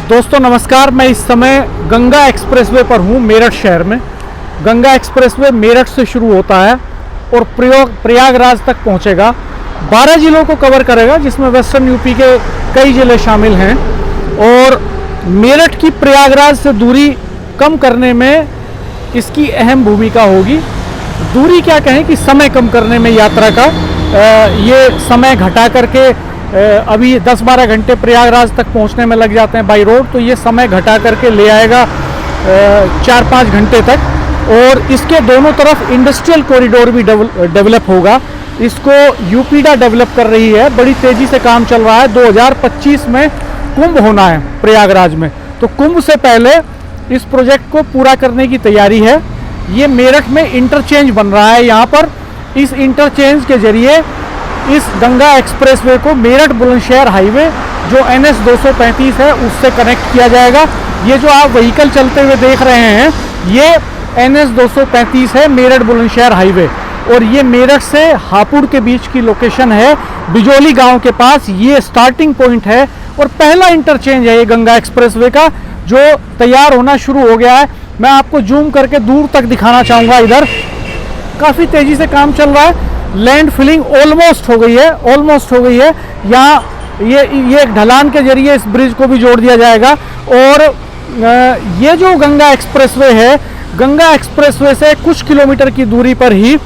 दोस्तों नमस्कार। मैं इस समय गंगा एक्सप्रेसवे पर हूँ मेरठ शहर में। गंगा एक्सप्रेसवे मेरठ से शुरू होता है और प्रयागराज तक पहुँचेगा। 12 जिलों को कवर करेगा, जिसमें वेस्टर्न यूपी के कई ज़िले शामिल हैं। और मेरठ की प्रयागराज से दूरी कम करने में इसकी अहम भूमिका होगी। दूरी क्या कहें कि समय कम करने में यात्रा का ये समय घटा करके अभी 10-12 घंटे प्रयागराज तक पहुंचने में लग जाते हैं बाई रोड, तो ये समय घटा करके ले आएगा 4-5 घंटे तक। और इसके दोनों तरफ इंडस्ट्रियल कॉरिडोर भी डेवलप होगा। इसको यूपीडा डेवलप कर रही है, बड़ी तेज़ी से काम चल रहा है। 2025 में कुंभ होना है प्रयागराज में, तो कुंभ से पहले इस प्रोजेक्ट को पूरा करने की तैयारी है। ये मेरठ में इंटरचेंज बन रहा है। यहाँ पर इस इंटरचेंज के जरिए इस गंगा एक्सप्रेसवे को मेरठ बुलंदशहर हाईवे जो NH 235 है उससे कनेक्ट किया जाएगा। ये जो आप व्हीकल चलते हुए देख रहे हैं ये NH 235 है, मेरठ बुलंदशहर हाईवे। और ये मेरठ से हापुड़ के बीच की लोकेशन है, बिजोली गांव के पास। ये स्टार्टिंग पॉइंट है और पहला इंटरचेंज है ये गंगा एक्सप्रेसवे का, जो तैयार होना शुरू हो गया है। मैं आपको जूम करके दूर तक दिखाना चाहूँगा। इधर काफ़ी तेज़ी से काम चल रहा है। लैंड फिलिंग ऑलमोस्ट हो गई है। यहाँ ये एक ढलान के जरिए इस ब्रिज को भी जोड़ दिया जाएगा। और ये जो गंगा एक्सप्रेसवे है, गंगा एक्सप्रेसवे से कुछ किलोमीटर की दूरी पर ही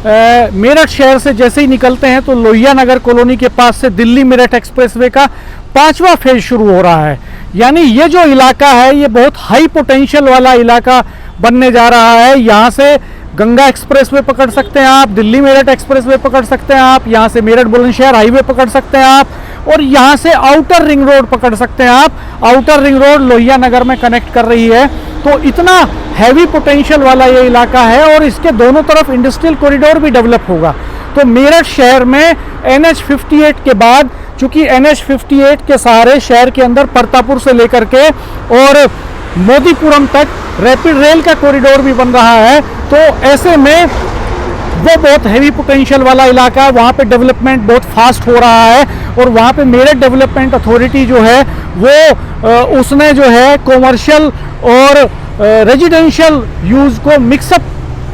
मेरठ शहर से जैसे ही निकलते हैं तो लोहिया नगर कॉलोनी के पास से दिल्ली मेरठ एक्सप्रेसवे का 5वां फेज शुरू हो रहा है। यानी ये जो इलाका है ये बहुत हाई पोटेंशियल वाला इलाका बनने जा रहा है। यहाँ से गंगा एक्सप्रेसवे पकड़ सकते हैं आप, दिल्ली मेरठ एक्सप्रेसवे पकड़ सकते हैं आप, यहाँ से मेरठ बुलंदशहर हाईवे पकड़ सकते हैं आप, और यहाँ से आउटर रिंग रोड पकड़ सकते हैं आप। Outer ring road Lohia Nagar में कनेक्ट कर रही है। तो इतना हैवी पोटेंशियल वाला ये इलाका है और इसके दोनों तरफ इंडस्ट्रियल कॉरिडोर भी डेवलप होगा। तो मेरठ शहर में NH 58 के बाद, चूंकि NH 58 के सहारे शहर के अंदर परतापुर से लेकर के और मोदीपुरम तक रैपिड रेल का कॉरिडोर भी बन रहा है, तो ऐसे में वो बहुत हैवी पोटेंशियल वाला इलाका है। वहाँ पे डेवलपमेंट बहुत फास्ट हो रहा है। और वहाँ पे मेरठ डेवलपमेंट अथॉरिटी जो है वो उसने जो है कॉमर्शियल और रेजिडेंशियल यूज़ को मिक्सअप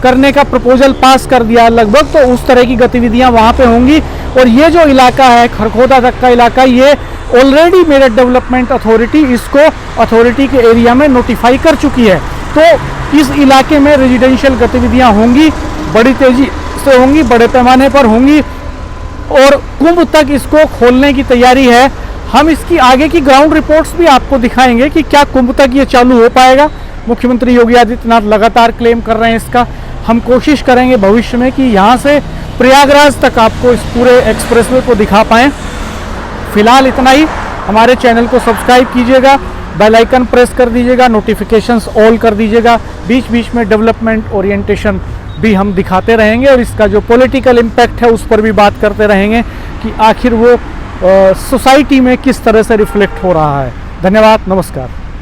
करने का प्रपोजल पास कर दिया लगभग। तो उस तरह की गतिविधियाँ वहाँ पे होंगी। और ये जो इलाका है खरखोदा तक का इलाका, ये ऑलरेडी मेरठ डेवलपमेंट अथॉरिटी इसको अथॉरिटी के एरिया में नोटिफाई कर चुकी है। तो इस इलाके में रेजिडेंशियल गतिविधियां होंगी, बड़ी तेज़ी से होंगी, बड़े पैमाने पर होंगी। और कुंभ तक इसको खोलने की तैयारी है। हम इसकी आगे की ग्राउंड रिपोर्ट्स भी आपको दिखाएंगे कि क्या कुंभ तक ये चालू हो पाएगा। मुख्यमंत्री योगी आदित्यनाथ लगातार क्लेम कर रहे हैं इसका। हम कोशिश करेंगे भविष्य में कि यहाँ से प्रयागराज तक आपको इस पूरे एक्सप्रेसवे को दिखा पाएँ। फिलहाल इतना ही। हमारे चैनल को सब्सक्राइब कीजिएगा, बेल आइकन प्रेस कर दीजिएगा, नोटिफिकेशंस ऑल कर दीजिएगा। बीच बीच में डेवलपमेंट ओरिएंटेशन भी हम दिखाते रहेंगे और इसका जो पॉलिटिकल इम्पैक्ट है उस पर भी बात करते रहेंगे कि आखिर वो सोसाइटी में किस तरह से रिफ्लेक्ट हो रहा है। धन्यवाद, नमस्कार।